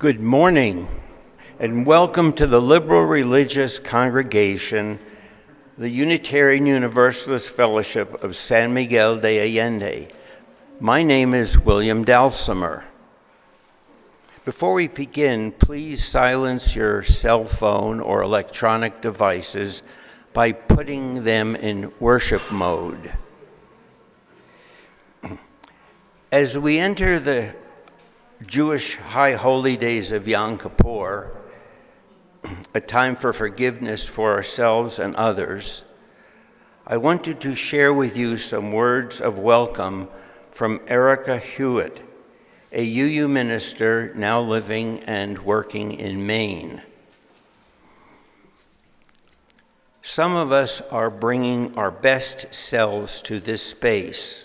Good morning, and welcome to the liberal religious congregation, the Unitarian Universalist Fellowship of San Miguel de Allende. My name is William Dalsimer. Before we begin, please silence your cell phone or electronic devices by putting them in worship mode. As we enter the Jewish high holy days of Yom Kippur, a time for forgiveness for ourselves and others, I wanted to share with you some words of welcome from Erica Hewitt, a UU minister now living and working in Maine. Some of us are bringing our best selves to this space,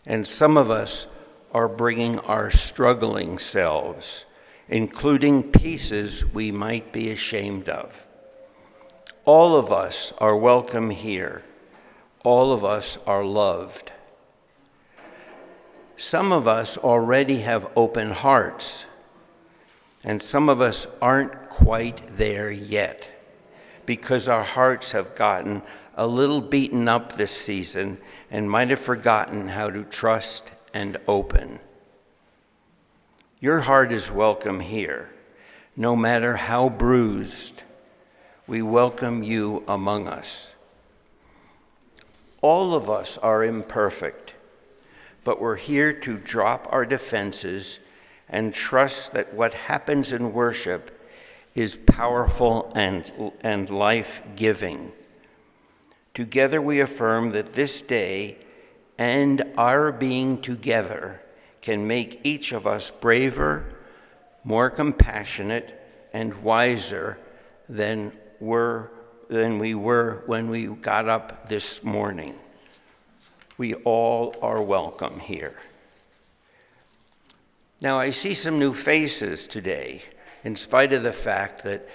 and some of us are bringing our struggling selves, including pieces we might be ashamed of. All of us are welcome here. All of us are loved. Some of us already have open hearts, and some of us aren't quite there yet because our hearts have gotten a little beaten up this season and might have forgotten how to trust and open. Your heart is welcome here, no matter how bruised. We welcome you among us. All of us are imperfect, but we're here to drop our defenses and trust that what happens in worship is powerful and life-giving. Together we affirm that this day and our being together can make each of us braver, more compassionate, and wiser than we were when we got up this morning. We all are welcome here. Now, I see some new faces today, in spite of the fact that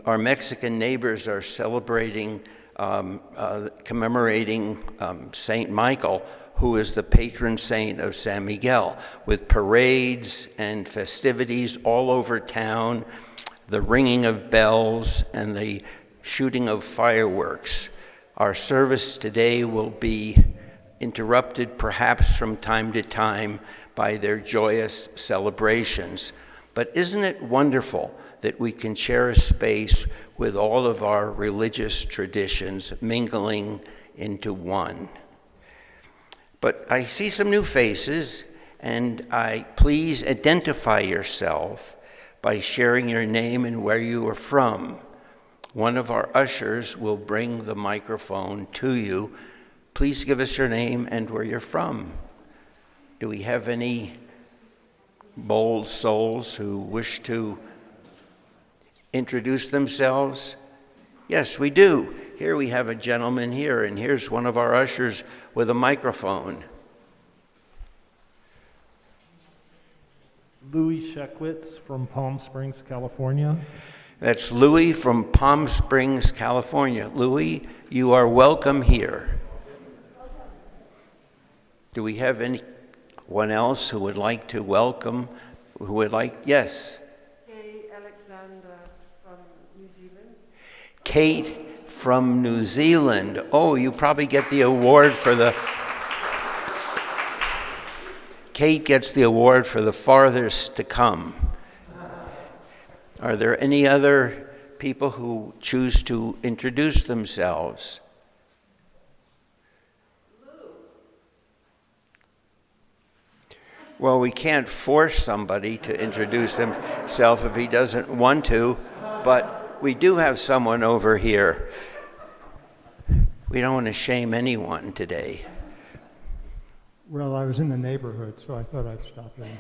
our Mexican neighbors are celebrating, commemorating Saint Michael, who is the patron saint of San Miguel, with parades and festivities all over town, the ringing of bells, and the shooting of fireworks. Our service today will be interrupted perhaps from time to time by their joyous celebrations. But isn't it wonderful that we can share a space with all of our religious traditions mingling into one? But I see some new faces, and please identify yourself by sharing your name and where you are from. One of our ushers will bring the microphone to you. Please give us your name and where you're from. Do we have any bold souls who wish to introduce themselves? Yes, we do. Here we have a gentleman here, and here's one of our ushers with a microphone. Louis Sheckwitz from Palm Springs, California. That's Louis from Palm Springs, California. Louis, you are welcome here. Do we have anyone else who would like to welcome, yes? Kate Alexander from New Zealand. Kate from New Zealand. Oh, you probably get the award for Kate gets the award for the farthest to come. Are there any other people who choose to introduce themselves? Well, we can't force somebody to introduce himself if he doesn't want to, but we do have someone over here. We don't want to shame anyone today. Well, I was in the neighborhood, so I thought I'd stop in.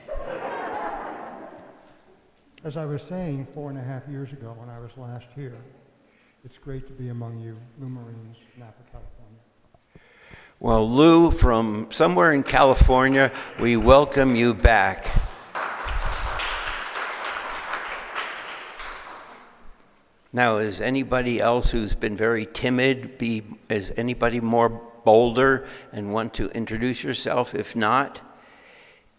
As I was saying 4.5 years ago when I was last here, it's great to be among you, Lou Marines, Napa, California. Well, Lou, from somewhere in California, we welcome you back. Now, is anybody else who's been very timid, is anybody more bolder and want to introduce yourself? If not,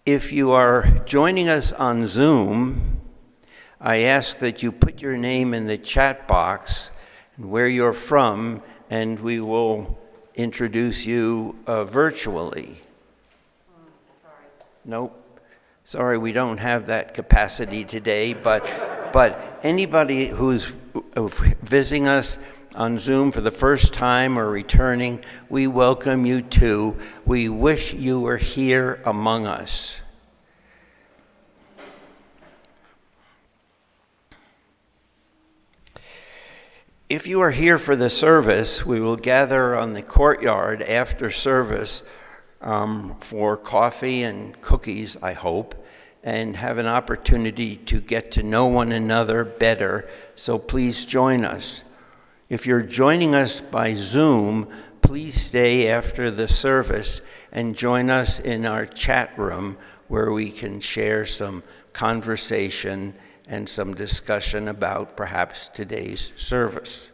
if you are joining us on Zoom, I ask that you put your name in the chat box and where you're from, and we will introduce you virtually. Nope. Sorry, we don't have that capacity today, but anybody who's visiting us on Zoom for the first time or returning, we welcome you too. We wish you were here among us. If you are here for the service, we will gather on the courtyard after service for coffee and cookies, I hope, and have an opportunity to get to know one another better, so please join us. If you're joining us by Zoom, please stay after the service and join us in our chat room where we can share some conversation and some discussion about perhaps today's service.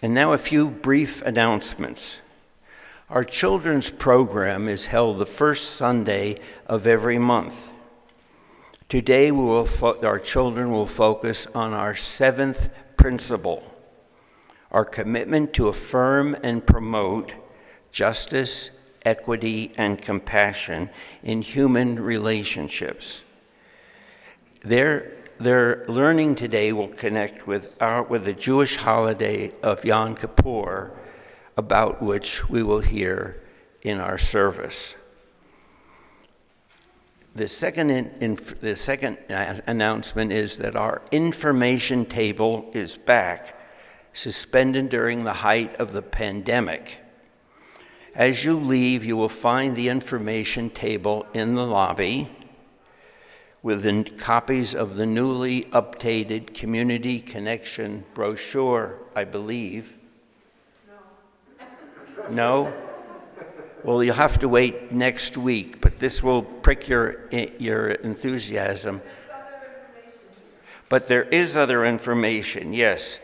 And now a few brief announcements. Our children's program is held the first Sunday of every month. Today our children will focus on our 7th principle, our commitment to affirm and promote justice, equity, and compassion in human relationships. Their learning today will connect with the Jewish holiday of Yom Kippur, about which we will hear in our service. The second announcement is that our information table is back, suspended during the height of the pandemic. As you leave, you will find the information table in the lobby with copies of the newly updated Community Connection brochure, I believe. No? Well, you'll have to wait next week, but this will prick your enthusiasm. But there is other information, yes.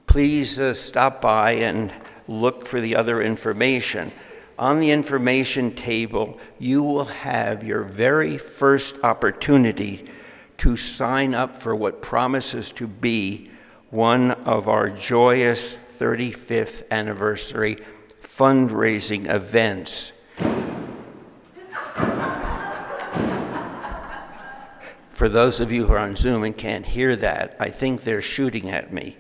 Please stop by and look for the other information. On the information table, you will have your very first opportunity to sign up for what promises to be one of our joyous 35th anniversary fundraising events. For those of you who are on Zoom and can't hear that, I think they're shooting at me.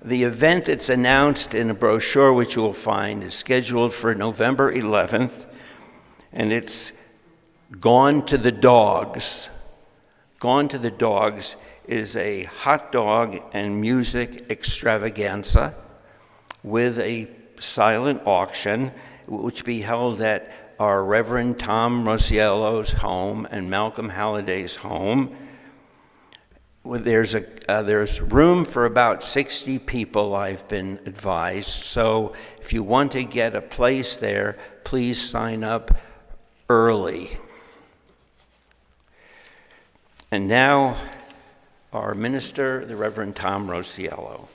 The event that's announced in a brochure, which you will find, is scheduled for November 11th, and it's Gone to the Dogs. Gone to the Dogs is a hot dog and music extravaganza with a silent auction, which will be held at our Reverend Tom Rosiello's home and Malcolm Halliday's home. There's room for about 60 people, I've been advised. So if you want to get a place there, please sign up early. And now, our minister, the Reverend Tom Rosiello.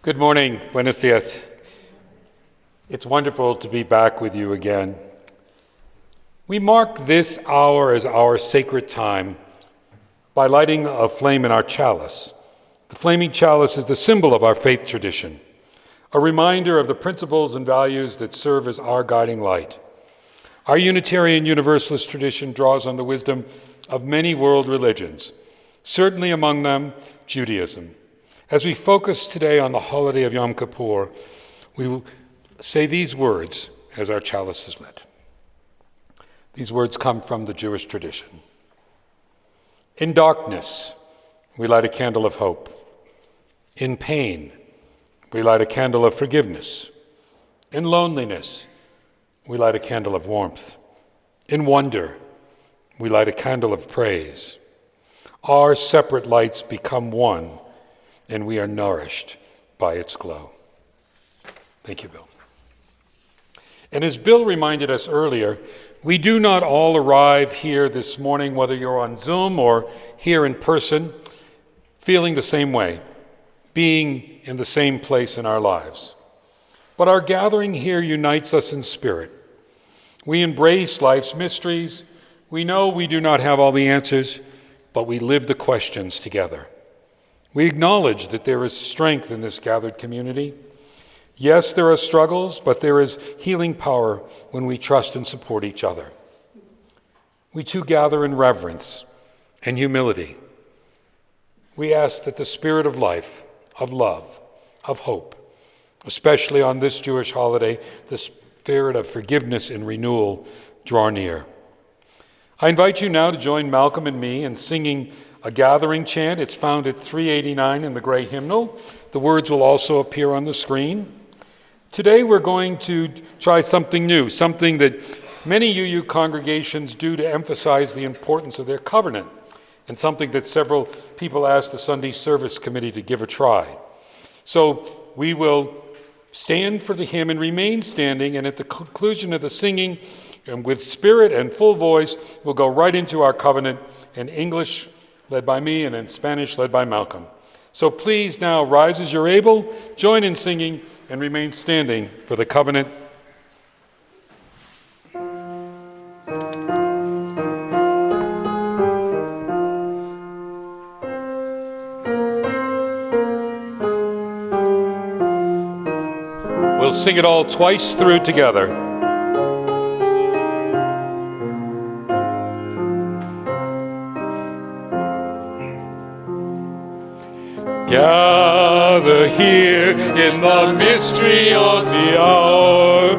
Good morning. Buenos dias. It's wonderful to be back with you again. We mark this hour as our sacred time by lighting a flame in our chalice. The flaming chalice is the symbol of our faith tradition, a reminder of the principles and values that serve as our guiding light. Our Unitarian Universalist tradition draws on the wisdom of many world religions, certainly among them Judaism. As we focus today on the holiday of Yom Kippur, we will say these words as our chalice is lit. These words come from the Jewish tradition. In darkness, we light a candle of hope. In pain, we light a candle of forgiveness. In loneliness, we light a candle of warmth. In wonder, we light a candle of praise. Our separate lights become one, and we are nourished by its glow. Thank you, Bill. And as Bill reminded us earlier, we do not all arrive here this morning, whether you're on Zoom or here in person, feeling the same way. being in the same place in our lives. But our gathering here unites us in spirit. We embrace life's mysteries. We know we do not have all the answers, but we live the questions together. We acknowledge that there is strength in this gathered community. Yes, there are struggles, but there is healing power when we trust and support each other. We too gather in reverence and humility. We ask that the spirit of life, of love, of hope, especially on this Jewish holiday, the spirit of forgiveness and renewal, draw near. I invite you now to join Malcolm and me in singing a gathering chant. It's found at 389 in the gray hymnal. The words will also appear on the screen. Today we're going to try something new, something that many UU congregations do to emphasize the importance of their covenant, and something that several people asked the Sunday Service Committee to give a try. So we will stand for the hymn and remain standing, and at the conclusion of the singing, and with spirit and full voice, we'll go right into our covenant in English, led by me, and in Spanish, led by Malcolm. So please now rise as you're able, join in singing, and remain standing for the covenant. We'll sing it all twice through together. Gather here in the mystery of the hour.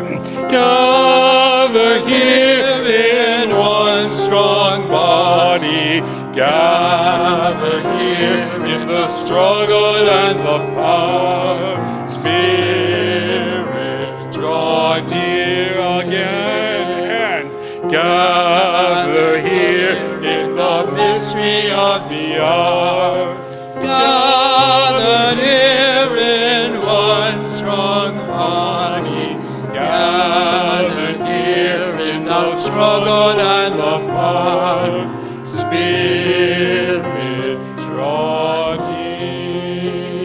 Gather here in one strong body. Gather here in the struggle and the power. Spirit, draw near again and gather here in the mystery of the hour. Gather here in one strong body. Gather here in the struggle and the power. Spirit, draw near.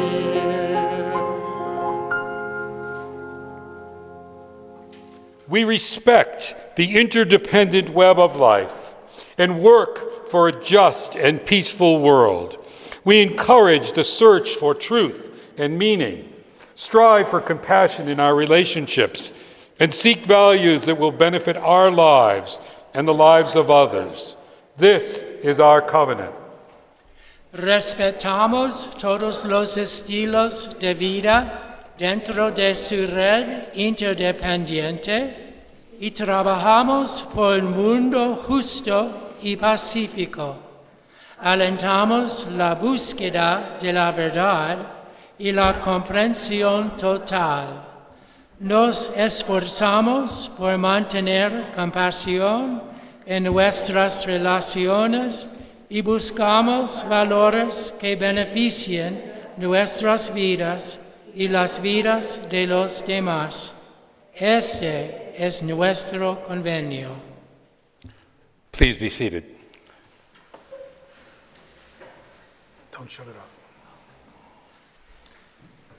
We respect the interdependent web of life and work for a just and peaceful world. We encourage the search for truth and meaning, strive for compassion in our relationships, and seek values that will benefit our lives and the lives of others. This is our covenant. Respetamos todos los estilos de vida dentro de su red interdependiente y trabajamos por un mundo justo y pacífico. Alentamos la búsqueda de la verdad y la comprensión total. Nos esforzamos por mantener compasión en nuestras relaciones y buscamos valores que beneficien nuestras vidas y las vidas de los demás. Este es nuestro convenio. Please be seated. Don't shut it up.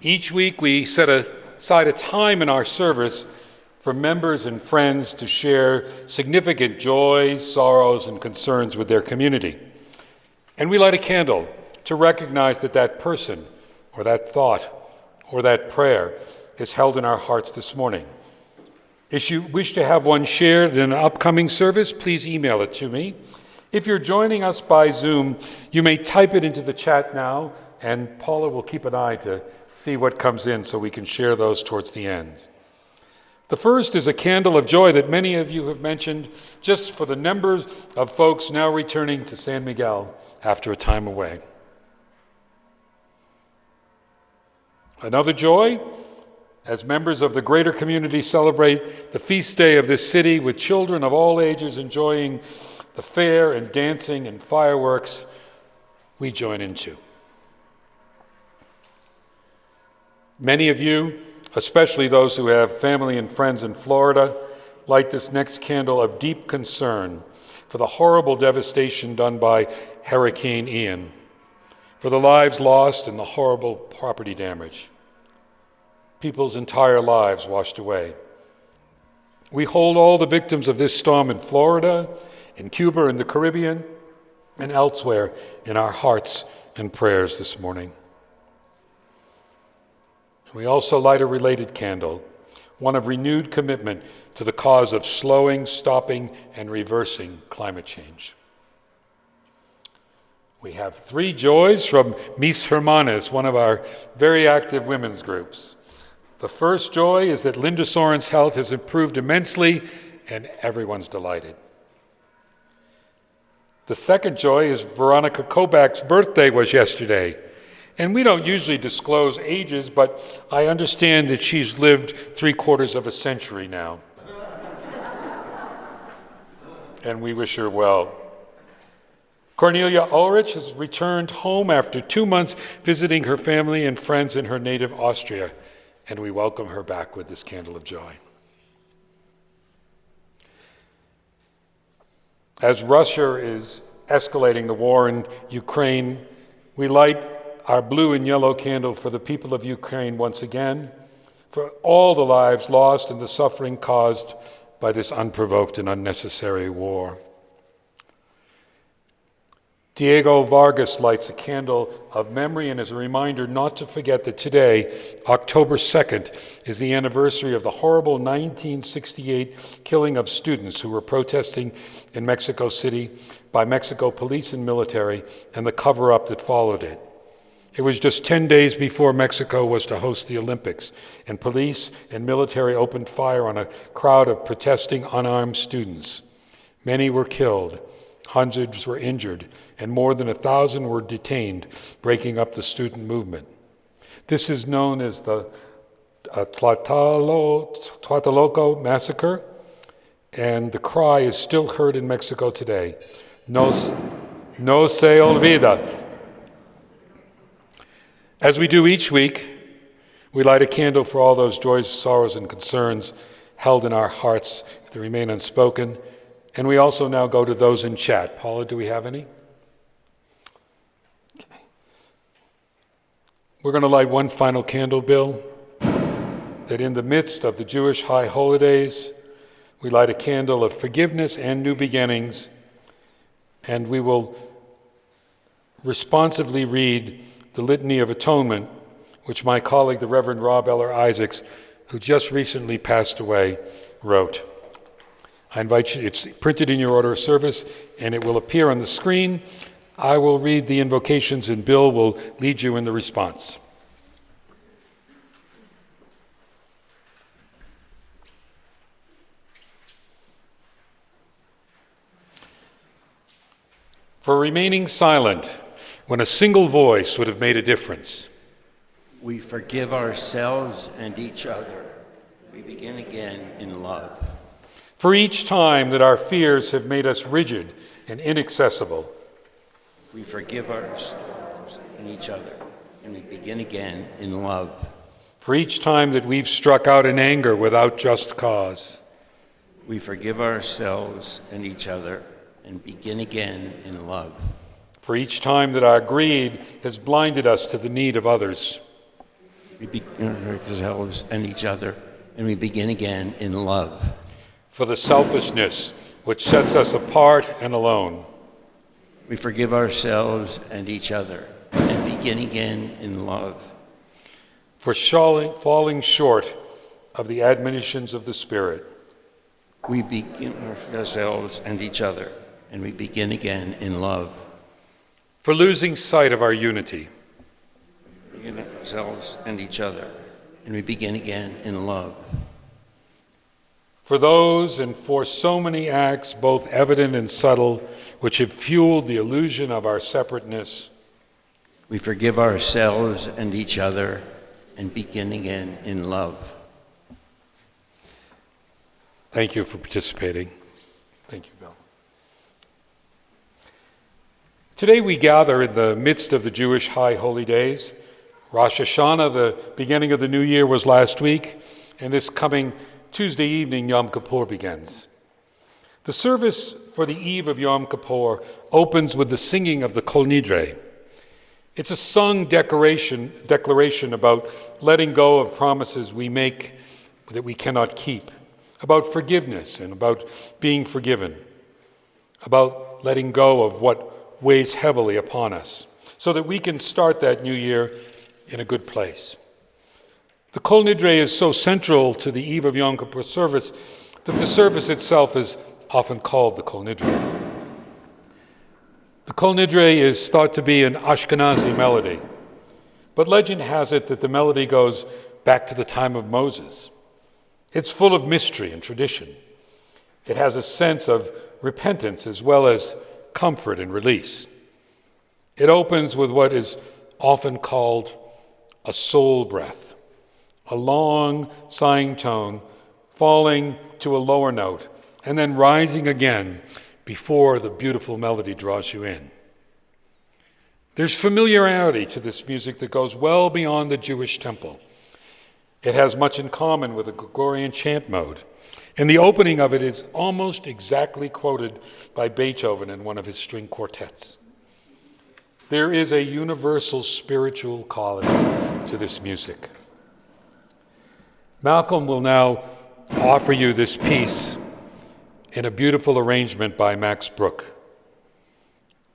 Each week we set aside a time in our service for members and friends to share significant joys, sorrows, and concerns with their community. And we light a candle to recognize that that person, or that thought, or that prayer is held in our hearts this morning. If you wish to have one shared in an upcoming service, please email it to me. If you're joining us by Zoom, you may type it into the chat now, and Paula will keep an eye to see what comes in so we can share those towards the end. The first is a candle of joy that many of you have mentioned, just for the numbers of folks now returning to San Miguel after a time away. Another joy, as members of the greater community celebrate the feast day of this city with children of all ages enjoying the fair and dancing and fireworks, we join in too. Many of you, especially those who have family and friends in Florida, light this next candle of deep concern for the horrible devastation done by Hurricane Ian, for the lives lost and the horrible property damage. People's entire lives washed away. We hold all the victims of this storm in Florida, in Cuba, in the Caribbean, and elsewhere in our hearts and prayers this morning. We also light a related candle, one of renewed commitment to the cause of slowing, stopping, and reversing climate change. We have 3 joys from Mis Hermanas, one of our very active women's groups. The first joy is that Linda Soren's health has improved immensely, and everyone's delighted. The second joy is Veronica Kobach's birthday was yesterday. And we don't usually disclose ages, but I understand that she's lived 3/4 of a century now. And we wish her well. Cornelia Ulrich has returned home after 2 months visiting her family and friends in her native Austria, and we welcome her back with this candle of joy. As Russia is escalating the war in Ukraine, we light our blue and yellow candle for the people of Ukraine once again, for all the lives lost and the suffering caused by this unprovoked and unnecessary war. Diego Vargas lights a candle of memory and as a reminder not to forget that today, October 2nd, is the anniversary of the horrible 1968 killing of students who were protesting in Mexico City by Mexico police and military and the cover-up that followed it. It was just 10 days before Mexico was to host the Olympics, and police and military opened fire on a crowd of protesting unarmed students. Many were killed, hundreds were injured, and more than 1,000 were detained, breaking up the student movement. This is known as the Tlatelolco massacre, and the cry is still heard in Mexico today. No se olvida. As we do each week, we light a candle for all those joys, sorrows, and concerns held in our hearts that remain unspoken. And we also now go to those in chat. Paula, do we have any? Okay. We're going to light one final candle, Bill, that in the midst of the Jewish high holidays, we light a candle of forgiveness and new beginnings, and we will responsively read the Litany of Atonement, which my colleague, the Reverend Rob Eller Isaacs, who just recently passed away, wrote. I invite you, it's printed in your order of service, and it will appear on the screen. I will read the invocations, and Bill will lead you in the response. For remaining silent when a single voice would have made a difference. We forgive ourselves and each other. We begin again in love. For each time that our fears have made us rigid and inaccessible. We forgive ourselves and each other, and we begin again in love. For each time that we've struck out in anger without just cause. We forgive ourselves and each other, and begin again in love. For each time that our greed has blinded us to the need of others. We begin ourselves and each other, and we begin again in love. For the selfishness which sets us apart and alone. We forgive ourselves and each other, and begin again in love. For falling short of the admonitions of the Spirit. We begin ourselves and each other, and we begin again in love. For losing sight of our unity. We begin ourselves and each other, and we begin again in love. For those and for so many acts, both evident and subtle, which have fueled the illusion of our separateness. We forgive ourselves and each other, and begin again in love. Thank you for participating. Thank you, Bill. Today we gather in the midst of the Jewish high holy days. Rosh Hashanah, the beginning of the new year, was last week, and this coming Tuesday evening, Yom Kippur begins. The service for the eve of Yom Kippur opens with the singing of the Kol Nidre. It's a sung declaration about letting go of promises we make that we cannot keep, about forgiveness and about being forgiven, about letting go of what weighs heavily upon us, so that we can start that new year in a good place. The Kol Nidre is so central to the Eve of Yom Kippur service that the service itself is often called the Kol Nidre. The Kol Nidre is thought to be an Ashkenazi melody, but legend has it that the melody goes back to the time of Moses. It's full of mystery and tradition. It has a sense of repentance as well as comfort and release. It opens with what is often called a soul breath, a long sighing tone falling to a lower note and then rising again before the beautiful melody draws you in. There's familiarity to this music that goes well beyond the Jewish temple. It has much in common with the Gregorian chant mode, and the opening of it is almost exactly quoted by Beethoven in one of his string quartets. There is a universal spiritual quality to this music. Malcolm will now offer you this piece in a beautiful arrangement by Max Bruch,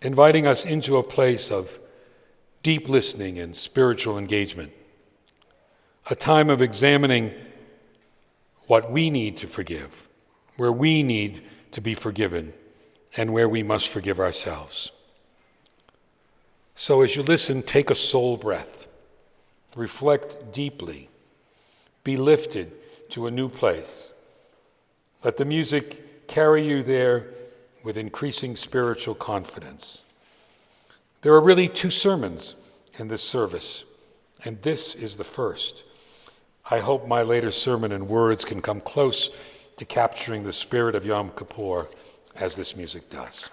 inviting us into a place of deep listening and spiritual engagement, a time of examining what we need to forgive, where we need to be forgiven, and where we must forgive ourselves. So as you listen, take a soul breath, reflect deeply, be lifted to a new place. Let the music carry you there with increasing spiritual confidence. There are really 2 sermons in this service, and this is the first. I hope my later sermon and words can come close to capturing the spirit of Yom Kippur as this music does.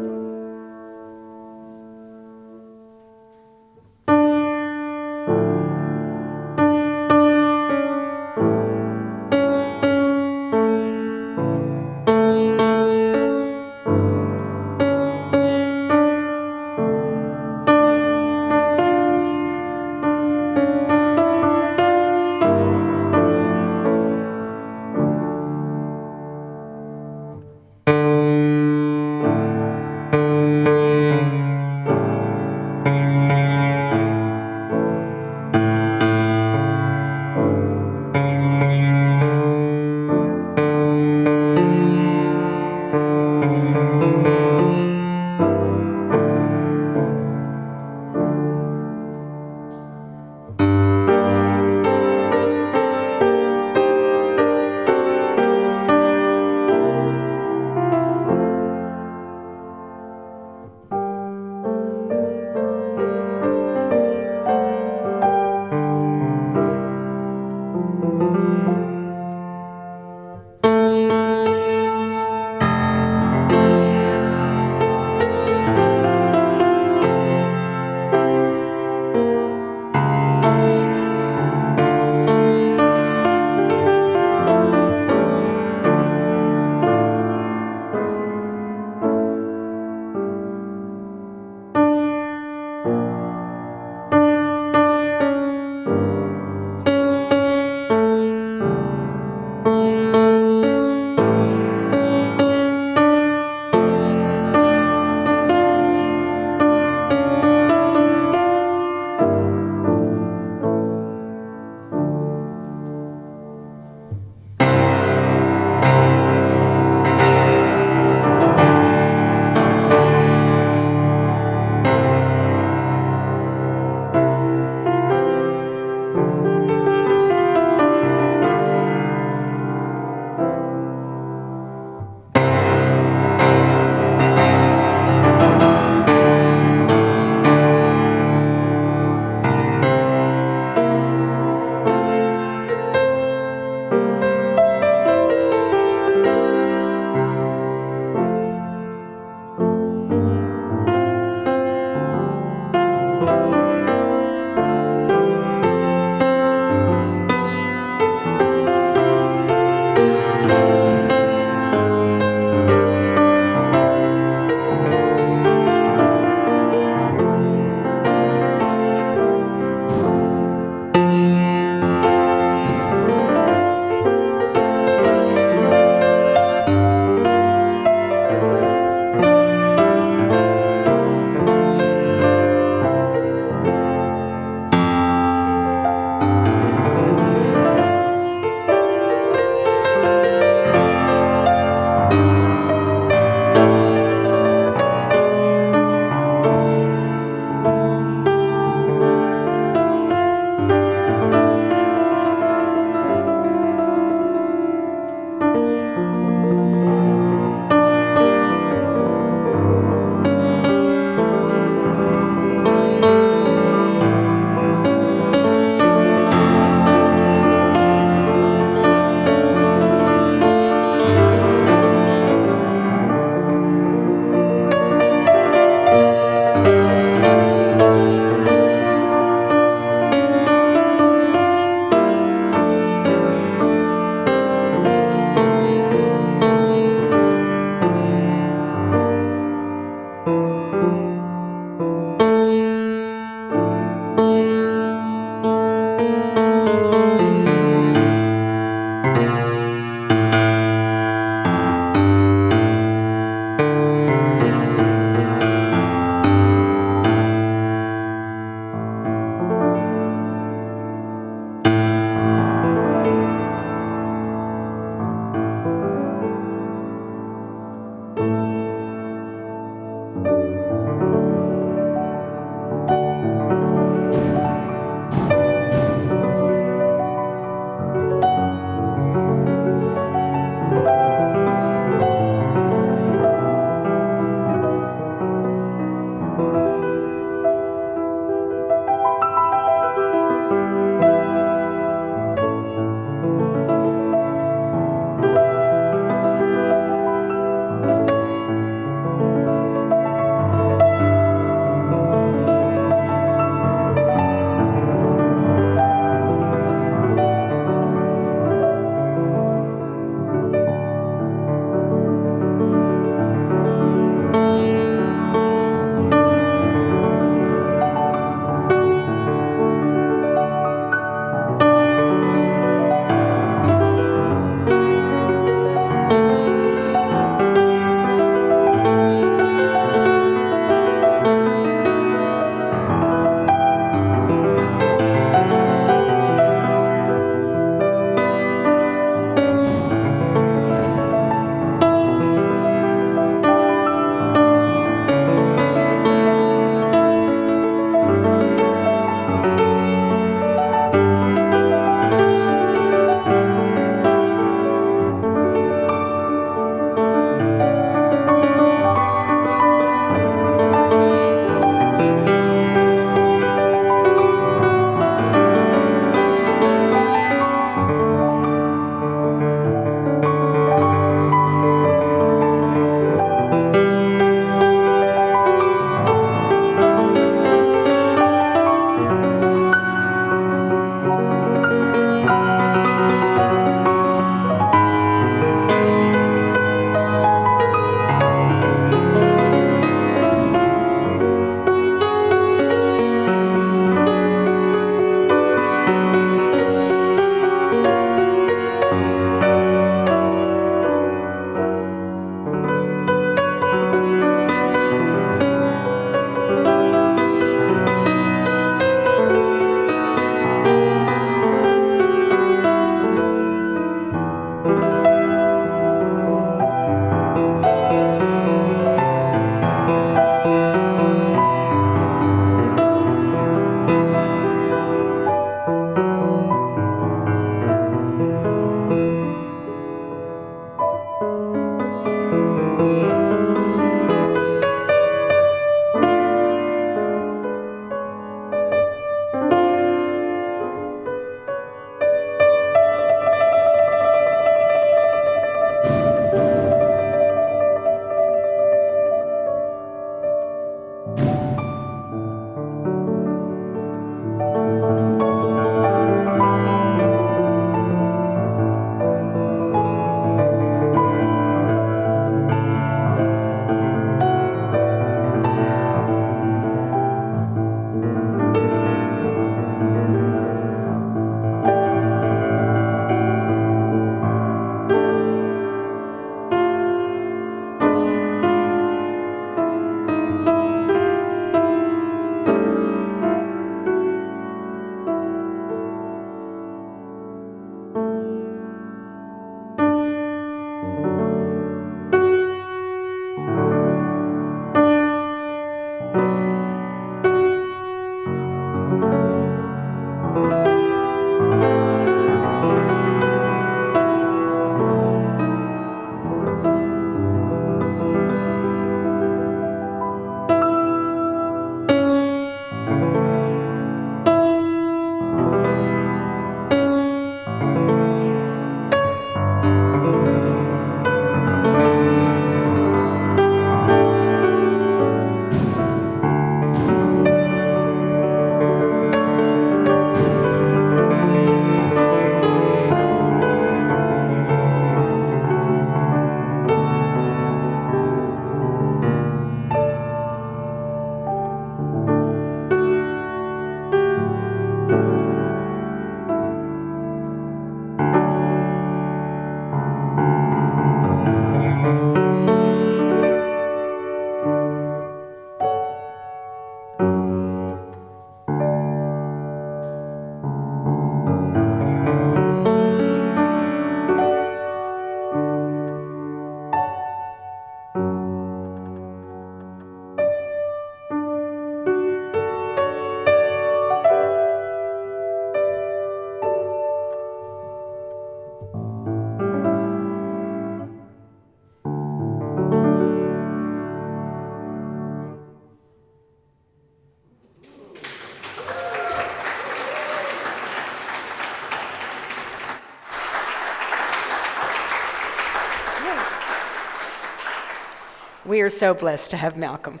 We are so blessed to have Malcolm.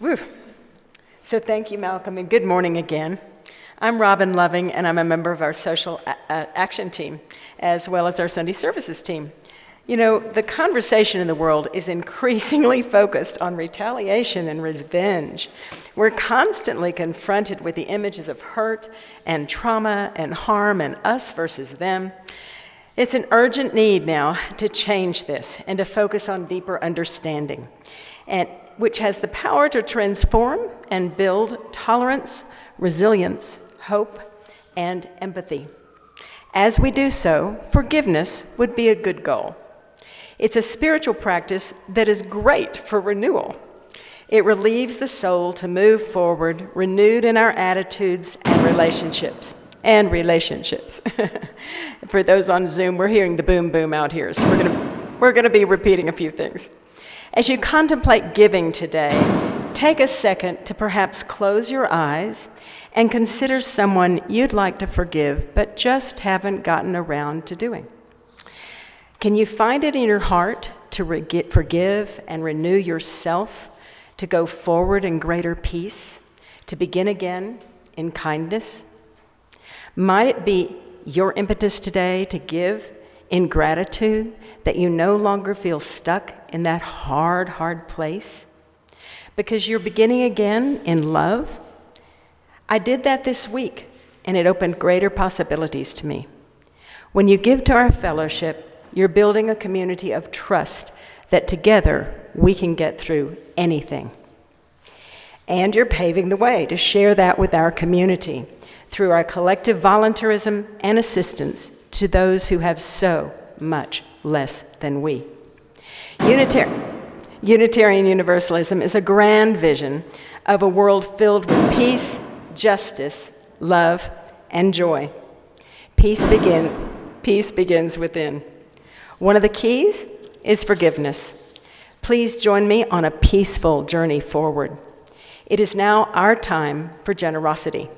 Woo. So thank you, Malcolm, and good morning again. I'm Robin Loving, and I'm a member of our social action team, as well as our Sunday services team. You know, the conversation in the world is increasingly focused on retaliation and revenge. We're constantly confronted with the images of hurt and trauma and harm and us versus them. It's an urgent need now to change this and to focus on deeper understanding, and which has the power to transform and build tolerance, resilience, hope, and empathy. As we do so, forgiveness would be a good goal. It's a spiritual practice that is great for renewal. It relieves the soul to move forward, renewed in our attitudes and relationships. For those on Zoom, we're hearing the boom boom out here, so we're gonna be repeating a few things. As you contemplate giving today, take a second to perhaps close your eyes and consider someone you'd like to forgive but just haven't gotten around to doing. Can you find it in your heart to forgive and renew yourself, to go forward in greater peace, to begin again in kindness? Might it be your impetus today to give in gratitude that you no longer feel stuck in that hard, hard place? Because you're beginning again in love? I did that this week, and it opened greater possibilities to me. When you give to our fellowship, you're building a community of trust that together we can get through anything. And you're paving the way to share that with our community through our collective volunteerism and assistance to those who have so much less than we. Unitarian Universalism is a grand vision of a world filled with peace, justice, love, and joy. Peace begins within. One of the keys is forgiveness. Please join me on a peaceful journey forward. It is now our time for generosity.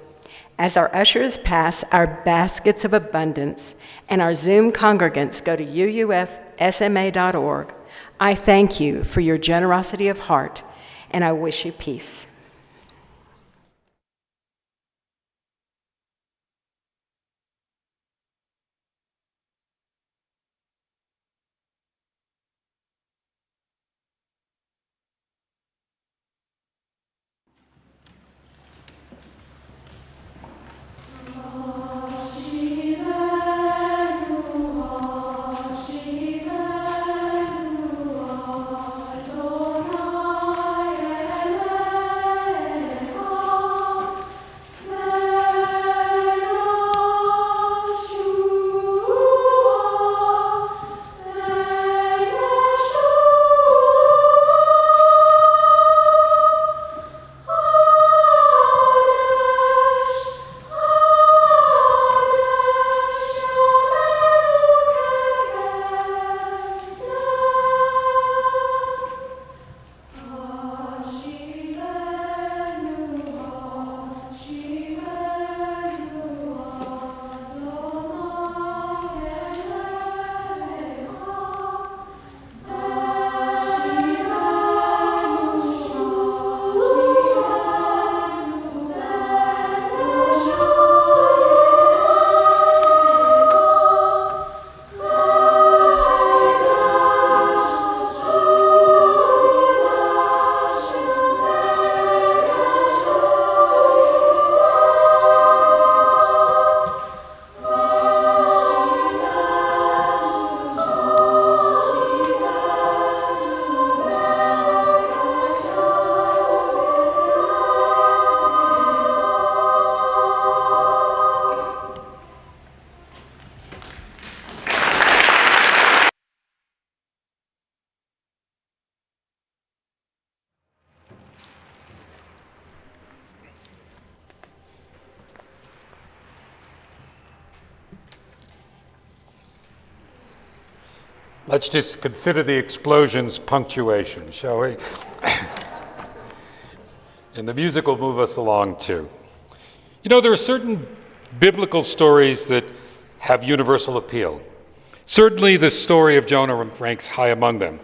As our ushers pass our baskets of abundance and our Zoom congregants go to UUFSMA.org, I thank you for your generosity of heart, and I wish you peace. Let's just consider the explosion's punctuation, shall we? And the music will move us along too. You know, there are certain biblical stories that have universal appeal. Certainly the story of Jonah ranks high among them.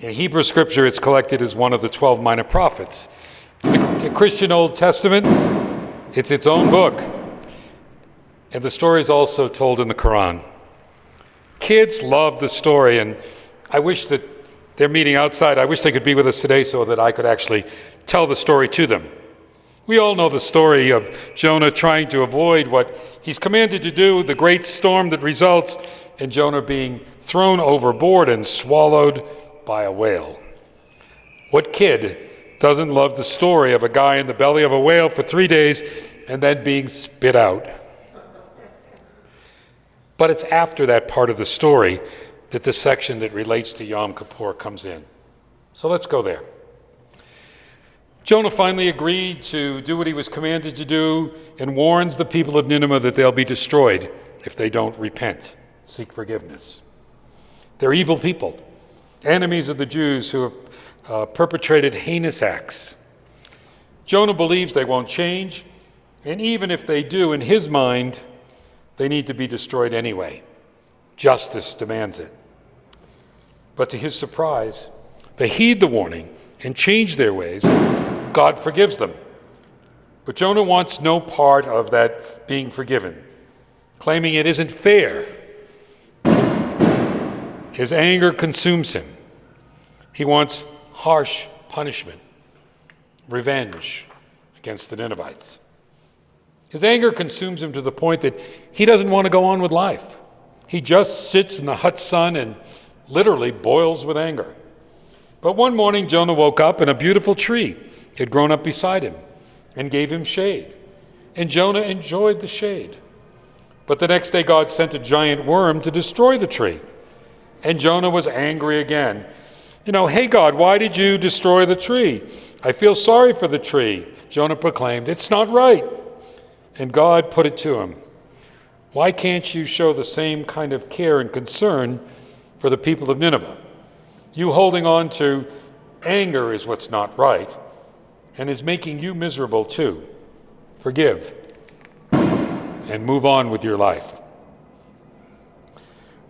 In Hebrew scripture, it's collected as one of the 12 minor prophets. The Christian Old Testament, it's its own book. And the story is also told in the Quran. Kids love the story, and I wish that they're meeting outside. I wish they could be with us today so that I could actually tell the story to them. We all know the story of Jonah trying to avoid what he's commanded to do, the great storm that results in Jonah being thrown overboard and swallowed by a whale. What kid doesn't love the story of a guy in the belly of a whale for 3 days and then being spit out? But it's after that part of the story that the section that relates to Yom Kippur comes in. So let's go there. Jonah finally agreed to do what he was commanded to do and warns the people of Nineveh that they'll be destroyed if they don't repent, seek forgiveness. They're evil people, enemies of the Jews who have perpetrated heinous acts. Jonah believes they won't change, and even if they do, in his mind, they need to be destroyed anyway. Justice demands it. But to his surprise, they heed the warning and change their ways. God forgives them. But Jonah wants no part of that being forgiven, claiming it isn't fair. His anger consumes him. He wants harsh punishment, revenge against the Ninevites. His anger consumes him to the point that he doesn't want to go on with life. He just sits in the hot sun and literally boils with anger. But one morning, Jonah woke up and a beautiful tree had grown up beside him and gave him shade. And Jonah enjoyed the shade. But the next day, God sent a giant worm to destroy the tree. And Jonah was angry again. Hey God, why did you destroy the tree? I feel sorry for the tree. Jonah proclaimed, it's not right. And God put it to him, why can't you show the same kind of care and concern for the people of Nineveh? You holding on to anger is what's not right and is making you miserable too. Forgive and move on with your life.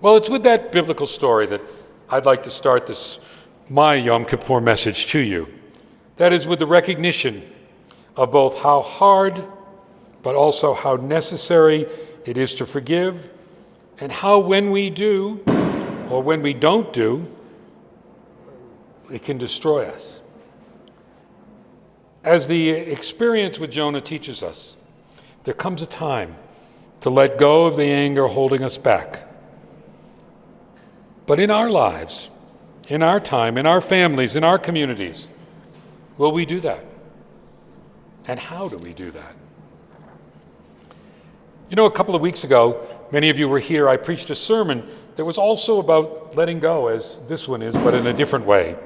Well, it's with that biblical story that I'd like to start my Yom Kippur message to you. That is with the recognition of both how hard but also how necessary it is to forgive, and how when we do, or when we don't do, it can destroy us. As the experience with Jonah teaches us, there comes a time to let go of the anger holding us back. But in our lives, in our time, in our families, in our communities, will we do that? And how do we do that? A couple of weeks ago, many of you were here, I preached a sermon that was also about letting go, as this one is, but in a different way.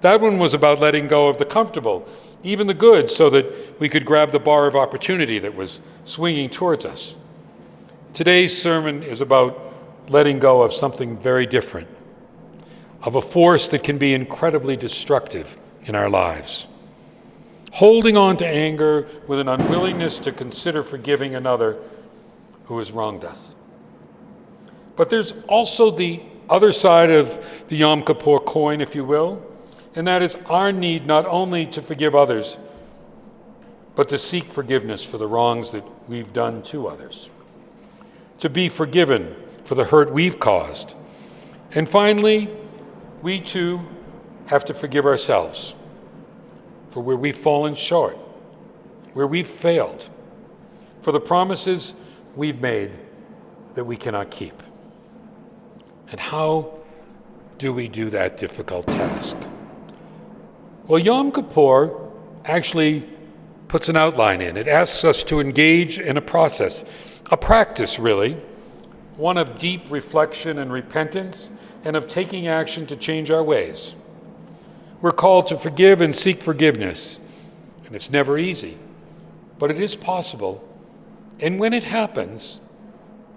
That one was about letting go of the comfortable, even the good, so that we could grab the bar of opportunity that was swinging towards us. Today's sermon is about letting go of something very different, of a force that can be incredibly destructive in our lives. Holding on to anger with an unwillingness to consider forgiving another who has wronged us. But there's also the other side of the Yom Kippur coin, if you will, and that is our need not only to forgive others, but to seek forgiveness for the wrongs that we've done to others, to be forgiven for the hurt we've caused. And finally, we too have to forgive ourselves for where we've fallen short, where we've failed, for the promises we've made that we cannot keep. And how do we do that difficult task? Well, Yom Kippur actually puts an outline in. It asks us to engage in a process, a practice really, one of deep reflection and repentance, and of taking action to change our ways. We're called to forgive and seek forgiveness, and it's never easy, but it is possible. And when it happens,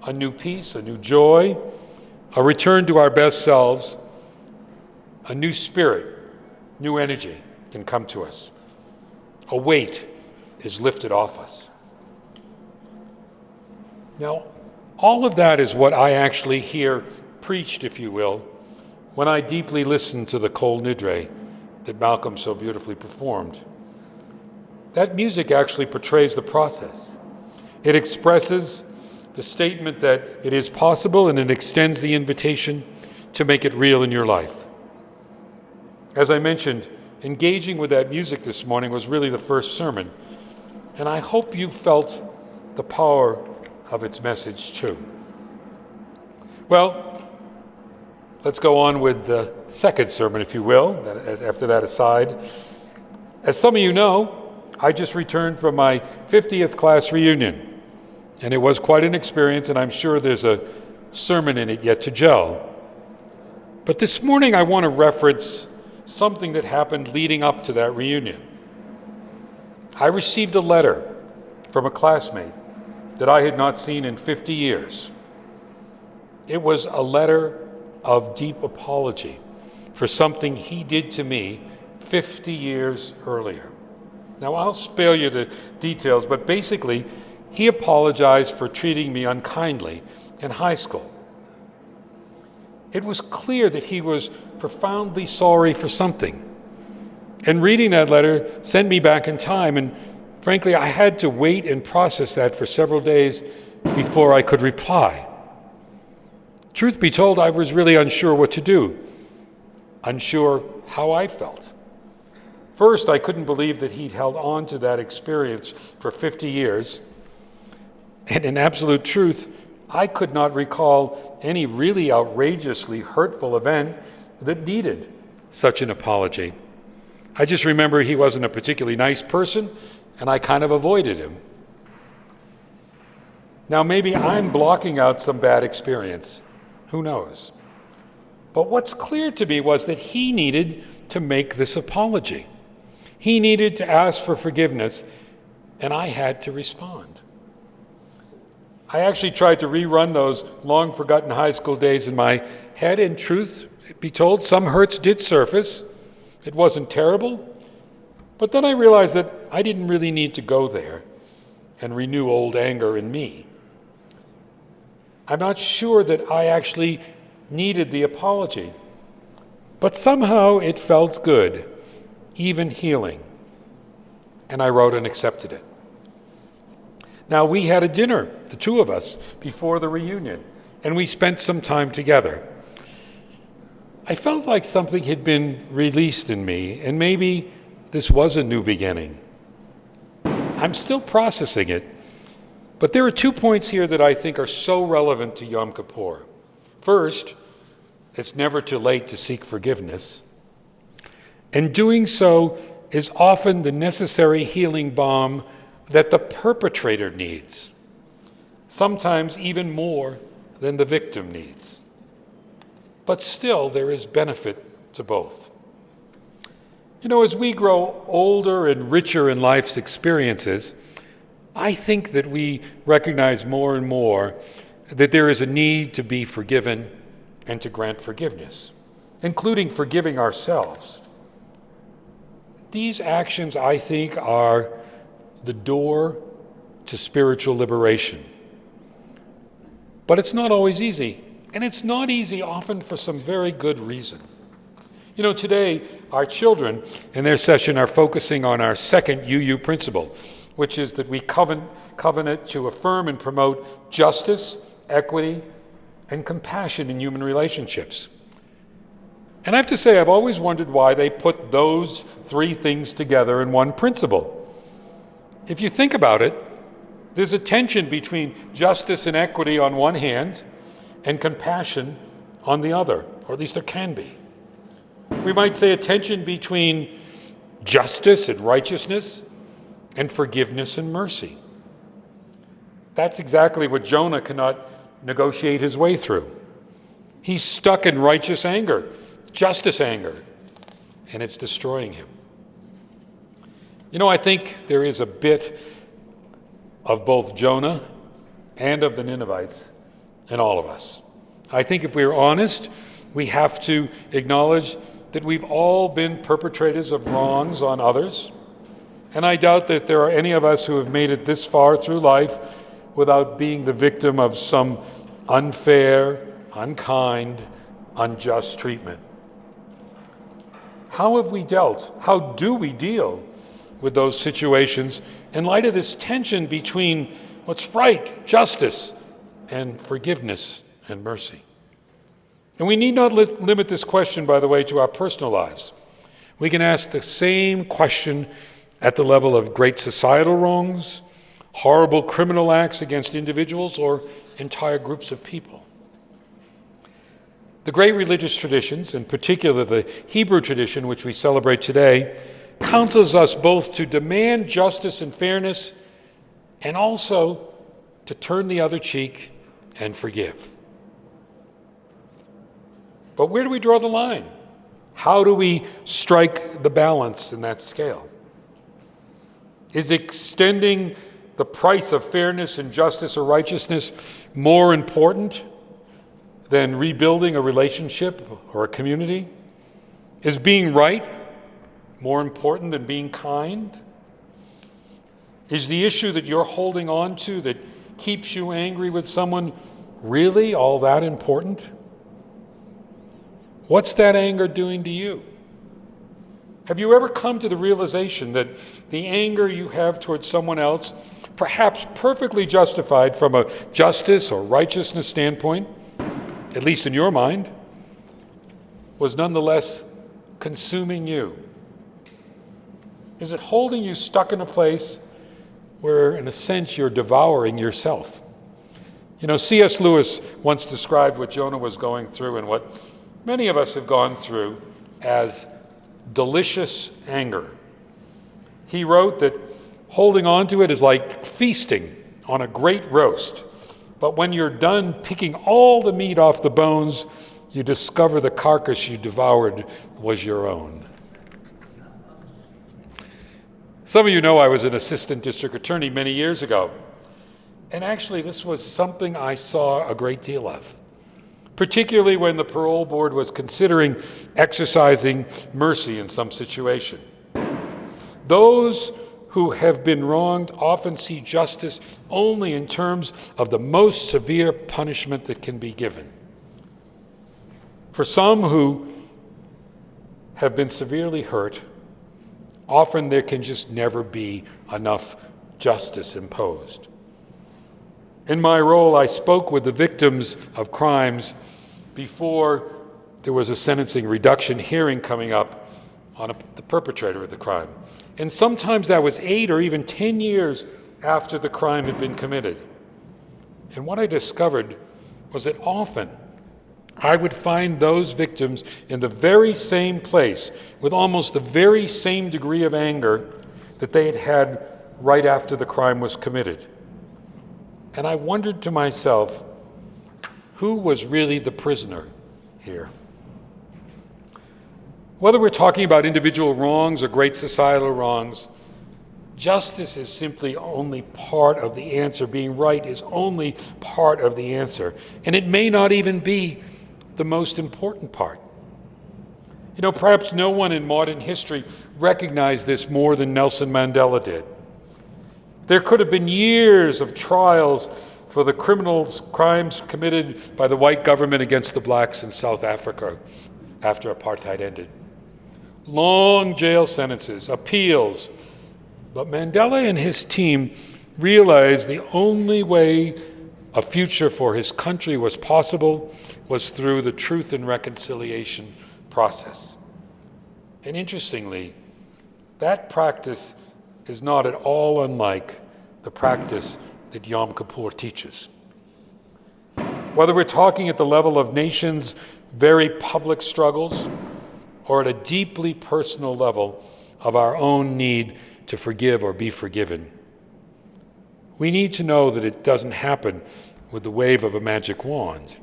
a new peace, a new joy, a return to our best selves, a new spirit, new energy can come to us. A weight is lifted off us. Now, all of that is what I actually hear preached, if you will, when I deeply listened to the Kol Nidre that Malcolm so beautifully performed. That music actually portrays the process. It expresses the statement that it is possible, and it extends the invitation to make it real in your life. As I mentioned, engaging with that music this morning was really the first sermon, and I hope you felt the power of its message too. Well, let's go on with the second sermon, if you will, after that aside. As some of you know, I just returned from my 50th class reunion, and it was quite an experience, and I'm sure there's a sermon in it yet to gel. But this morning I want to reference something that happened leading up to that reunion. I received a letter from a classmate that I had not seen in 50 years. It was a letter of deep apology for something he did to me 50 years earlier. Now, I'll spare you the details, but basically, he apologized for treating me unkindly in high school. It was clear that he was profoundly sorry for something. And reading that letter sent me back in time, and frankly, I had to wait and process that for several days before I could reply. Truth be told, I was really unsure what to do, unsure how I felt. First, I couldn't believe that he'd held on to that experience for 50 years. And in absolute truth, I could not recall any really outrageously hurtful event that needed such an apology. I just remember he wasn't a particularly nice person, and I kind of avoided him. Now, maybe I'm blocking out some bad experience. Who knows? But what's clear to me was that he needed to make this apology. He needed to ask for forgiveness, and I had to respond. I actually tried to rerun those long-forgotten high school days in my head, and truth be told, some hurts did surface. It wasn't terrible, but then I realized that I didn't really need to go there and renew old anger in me. I'm not sure that I actually needed the apology, but somehow it felt good, even healing, and I wrote and accepted it. Now, we had a dinner, the two of us, before the reunion, and we spent some time together. I felt like something had been released in me, and maybe this was a new beginning. I'm still processing it, but there are 2 points here that I think are so relevant to Yom Kippur. First, it's never too late to seek forgiveness, and doing so is often the necessary healing balm that the perpetrator needs, sometimes even more than the victim needs. But still, there is benefit to both. You know, as we grow older and richer in life's experiences, I think that we recognize more and more that there is a need to be forgiven and to grant forgiveness, including forgiving ourselves. These actions, I think, are the door to spiritual liberation. But it's not always easy, and it's not easy often for some very good reason. You know, today, our children in their session are focusing on our second UU principle, which is that we covenant to affirm and promote justice, equity, and compassion in human relationships. And I have to say, I've always wondered why they put those three things together in one principle. If you think about it, there's a tension between justice and equity on one hand and compassion on the other, or at least there can be. We might say a tension between justice and righteousness and forgiveness and mercy. That's exactly what Jonah cannot negotiate his way through. He's stuck in righteous anger, justice anger, and it's destroying him. You know, I think there is a bit of both Jonah and of the Ninevites in all of us. I think if we're honest, we have to acknowledge that we've all been perpetrators of wrongs on others, and I doubt that there are any of us who have made it this far through life without being the victim of some unfair, unkind, unjust treatment. How do we deal with those situations in light of this tension between what's right, justice, and forgiveness and mercy? And we need not limit this question, by the way, to our personal lives. We can ask the same question at the level of great societal wrongs, horrible criminal acts against individuals, or entire groups of people. The great religious traditions, in particular the Hebrew tradition, which we celebrate today, counsels us both to demand justice and fairness and also to turn the other cheek and forgive. But where do we draw the line? How do we strike the balance in that scale? Is extending the price of fairness and justice or righteousness more important than rebuilding a relationship or a community? Is being right more important than being kind? Is the issue that you're holding on to that keeps you angry with someone really all that important? What's that anger doing to you? Have you ever come to the realization that the anger you have towards someone else, perhaps perfectly justified from a justice or righteousness standpoint, at least in your mind, was nonetheless consuming you? Is it holding you stuck in a place where, in a sense, you're devouring yourself? You know, C.S. Lewis once described what Jonah was going through and what many of us have gone through as delicious anger. He wrote that holding on to it is like feasting on a great roast. But when you're done picking all the meat off the bones, you discover the carcass you devoured was your own. Some of you know I was an assistant district attorney many years ago. And actually, this was something I saw a great deal of, particularly when the parole board was considering exercising mercy in some situation. Those who have been wronged often see justice only in terms of the most severe punishment that can be given. For some who have been severely hurt, often there can just never be enough justice imposed. In my role, I spoke with the victims of crimes before there was a sentencing reduction hearing coming up on the perpetrator of the crime. And sometimes that was 8 or even 10 years after the crime had been committed. And what I discovered was that often I would find those victims in the very same place with almost the very same degree of anger that they had had right after the crime was committed. And I wondered to myself, who was really the prisoner here? Whether we're talking about individual wrongs or great societal wrongs, justice is simply only part of the answer. Being right is only part of the answer. And it may not even be the most important part. You know, perhaps no one in modern history recognized this more than Nelson Mandela did. There could have been years of trials for the crimes committed by the white government against the blacks in South Africa after apartheid ended. Long jail sentences, appeals. But Mandela and his team realized the only way a future for his country was possible was through the truth and reconciliation process. And interestingly, that practice is not at all unlike the practice that Yom Kippur teaches. Whether we're talking at the level of nations' very public struggles or at a deeply personal level of our own need to forgive or be forgiven, we need to know that it doesn't happen with the wave of a magic wand.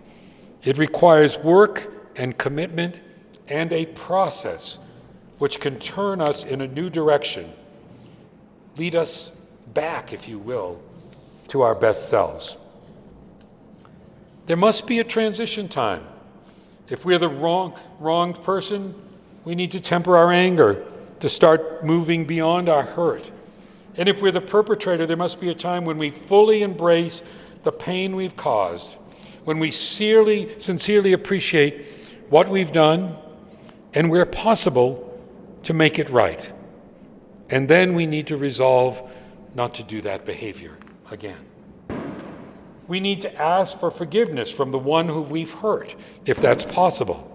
It requires work and commitment and a process which can turn us in a new direction, lead us back, if you will, to our best selves. There must be a transition time. If we're the wronged person, we need to temper our anger to start moving beyond our hurt. And if we're the perpetrator, there must be a time when we fully embrace the pain we've caused, when we sincerely appreciate what we've done, and where possible, to make it right. And then we need to resolve not to do that behavior again. We need to ask for forgiveness from the one who we've hurt, if that's possible.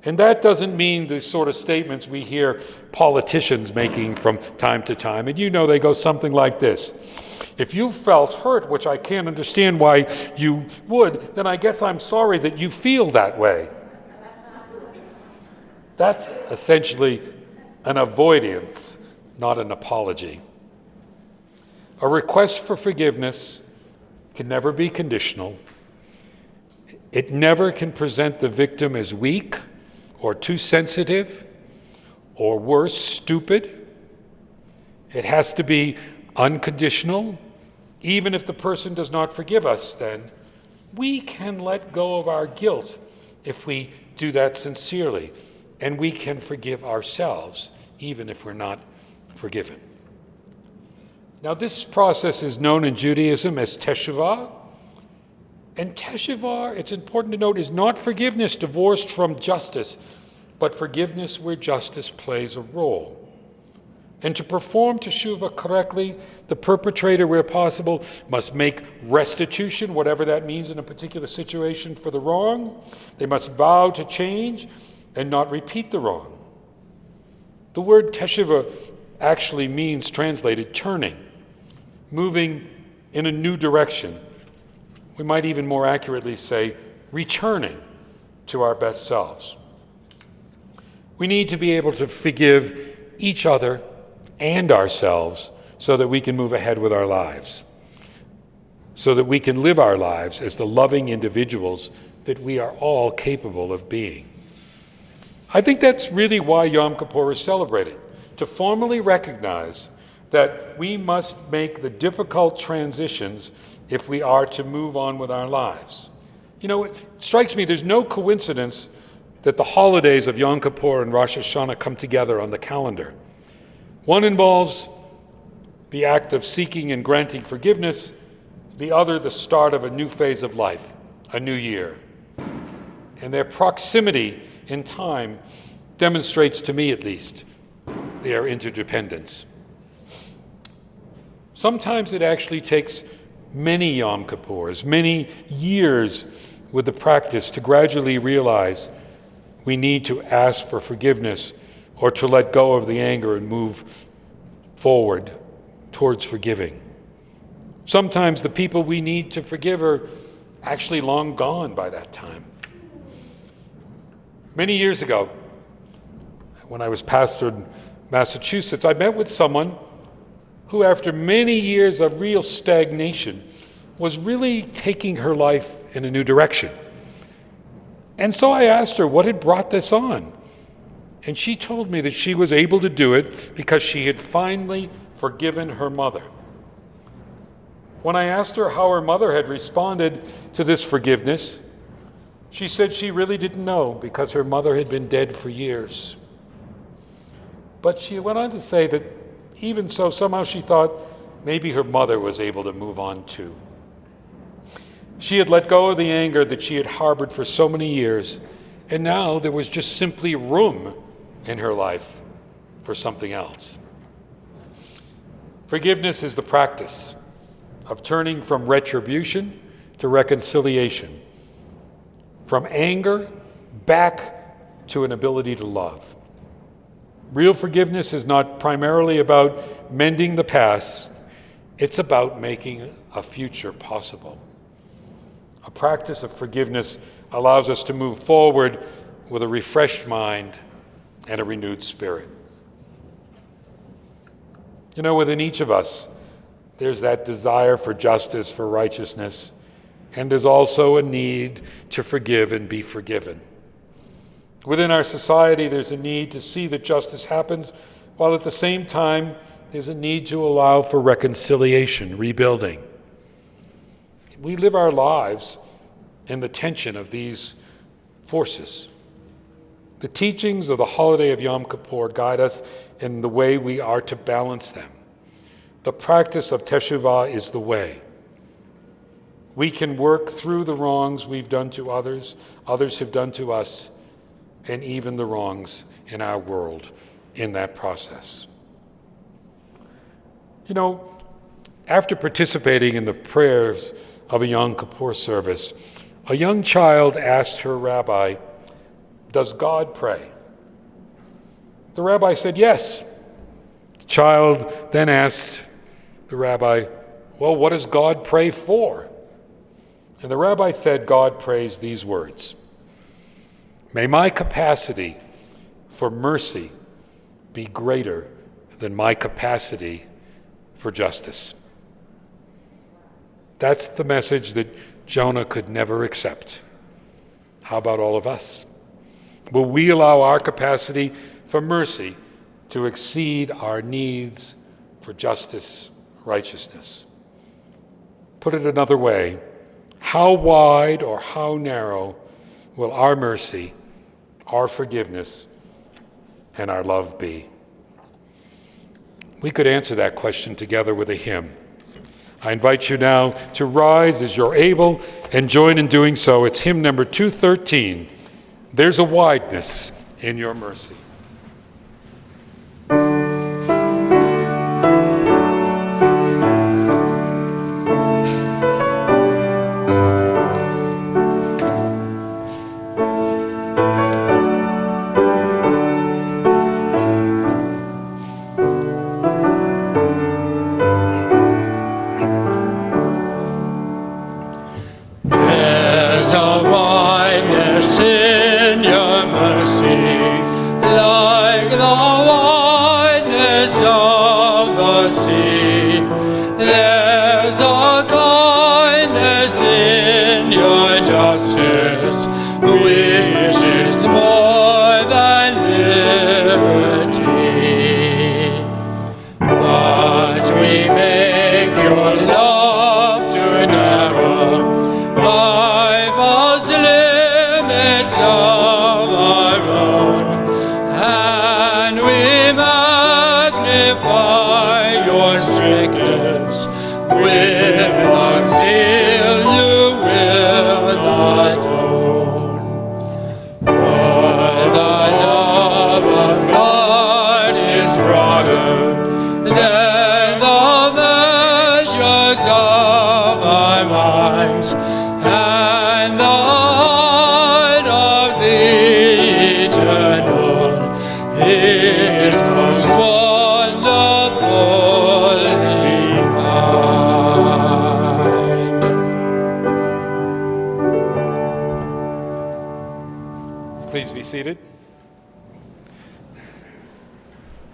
And that doesn't mean the sort of statements we hear politicians making from time to time. And you know they go something like this. If you felt hurt, which I can't understand why you would, then I guess I'm sorry that you feel that way. That's essentially an avoidance, not an apology. A request for forgiveness can never be conditional. It never can present the victim as weak or too sensitive, or worse, stupid. It has to be unconditional. Even if the person does not forgive us, then we can let go of our guilt if we do that sincerely, and we can forgive ourselves even if we're not forgiven. Now, this process is known in Judaism as teshuvah. And teshuvah, it's important to note, is not forgiveness divorced from justice, but forgiveness where justice plays a role. And to perform teshuvah correctly, the perpetrator, where possible, must make restitution, whatever that means in a particular situation, for the wrong. They must vow to change and not repeat the wrong. The word teshuvah actually means, translated, turning, moving in a new direction. We might even more accurately say, returning to our best selves. We need to be able to forgive each other and ourselves so that we can move ahead with our lives, so that we can live our lives as the loving individuals that we are all capable of being. I think that's really why Yom Kippur is celebrated, to formally recognize that we must make the difficult transitions if we are to move on with our lives. You know, it strikes me there's no coincidence that the holidays of Yom Kippur and Rosh Hashanah come together on the calendar. One involves the act of seeking and granting forgiveness, the other the start of a new phase of life, a new year. And their proximity in time demonstrates, to me at least, their interdependence. Sometimes it actually takes many Yom Kippurs, many years with the practice to gradually realize we need to ask for forgiveness or to let go of the anger and move forward towards forgiving. Sometimes the people we need to forgive are actually long gone by that time. Many years ago, when I was pastor in Massachusetts, I met with someone who, after many years of real stagnation, was really taking her life in a new direction. And so I asked her what had brought this on. And she told me that she was able to do it because she had finally forgiven her mother. When I asked her how her mother had responded to this forgiveness, she said she really didn't know because her mother had been dead for years. But she went on to say that even so, somehow she thought maybe her mother was able to move on too. She had let go of the anger that she had harbored for so many years, and now there was just simply room in her life for something else. Forgiveness is the practice of turning from retribution to reconciliation, from anger back to an ability to love. Real forgiveness is not primarily about mending the past, it's about making a future possible. A practice of forgiveness allows us to move forward with a refreshed mind and a renewed spirit. You know, within each of us, there's that desire for justice, for righteousness, and there's also a need to forgive and be forgiven. Within our society, there's a need to see that justice happens, while at the same time, there's a need to allow for reconciliation, rebuilding. We live our lives in the tension of these forces. The teachings of the holiday of Yom Kippur guide us in the way we are to balance them. The practice of teshuvah is the way. We can work through the wrongs we've done to others, others have done to us, and even the wrongs in our world in that process. You know, after participating in the prayers of a Yom Kippur service, a young child asked her rabbi, "Does God pray?" The rabbi said, "Yes." The child then asked the rabbi, "Well, what does God pray for?" And the rabbi said, God prays these words: "May my capacity for mercy be greater than my capacity for justice." That's the message that Jonah could never accept. How about all of us? Will we allow our capacity for mercy to exceed our needs for justice, righteousness? Put it another way, how wide or how narrow will our mercy, our forgiveness, and our love be? We could answer that question together with a hymn. I invite you now to rise as you're able and join in doing so. It's hymn number 213, "There's a Wideness in Your Mercy."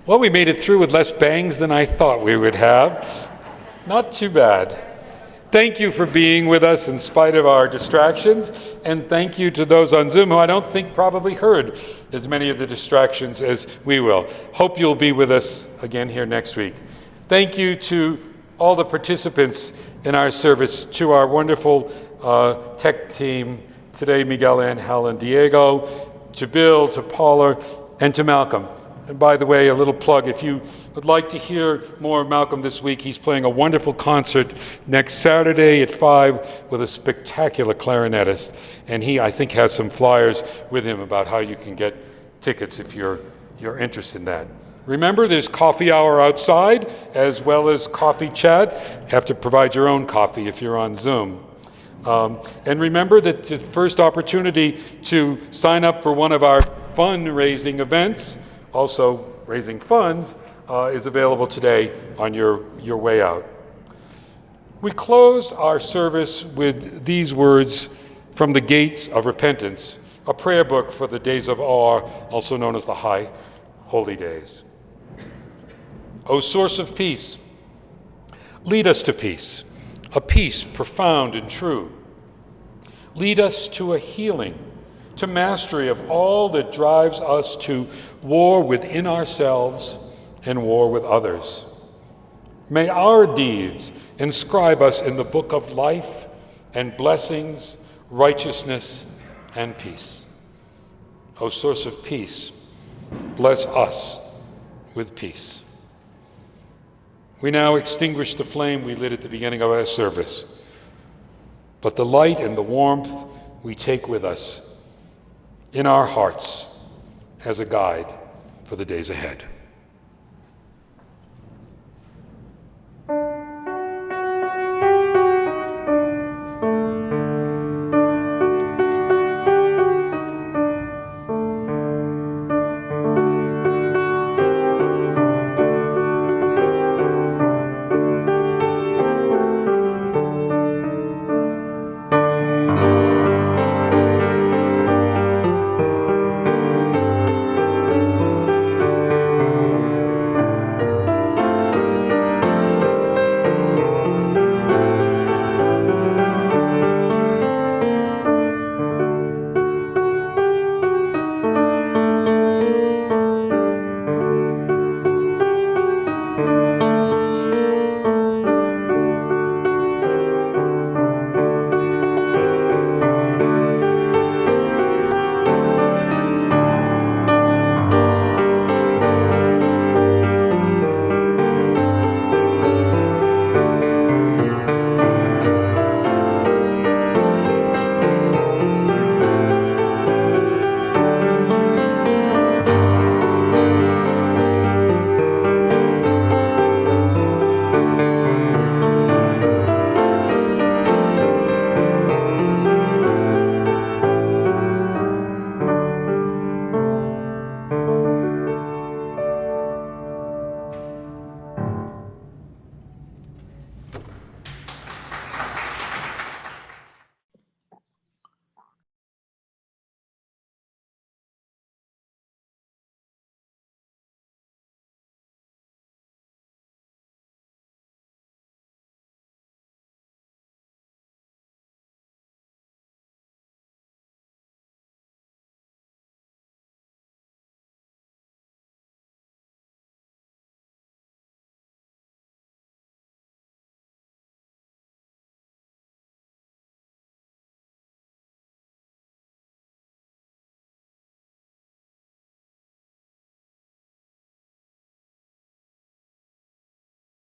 Well, we made it through with less bangs than I thought we would have. Not too bad. Thank you for being with us in spite of our distractions, and thank you to those on Zoom who I don't think probably heard as many of the distractions as we will. Hope you'll be with us again here next week. Thank you to all the participants in our service, to our wonderful tech team today, Miguel, Ángel, and Diego, to Bill, to Paula, and to Malcolm. And by the way, a little plug, if you would like to hear more of Malcolm this week, he's playing a wonderful concert next Saturday at 5 with a spectacular clarinetist. And he, I think, has some flyers with him about how you can get tickets if you're interested in that. Remember, there's coffee hour outside, as well as coffee chat. You have to provide your own coffee if you're on Zoom. And remember that the first opportunity to sign up for one of our fundraising events, also raising funds, is available today on your way out. We close our service with these words from the Gates of Repentance, a prayer book for the days of awe, also known as the High Holy Days. O source of peace, lead us to peace, a peace profound and true. Lead us to a healing, to mastery of all that drives us to war within ourselves and war with others. May our deeds inscribe us in the book of life and blessings, righteousness, and peace. O source of peace, bless us with peace. We now extinguish the flame we lit at the beginning of our service. but the light and the warmth we take with us in our hearts as a guide for the days ahead.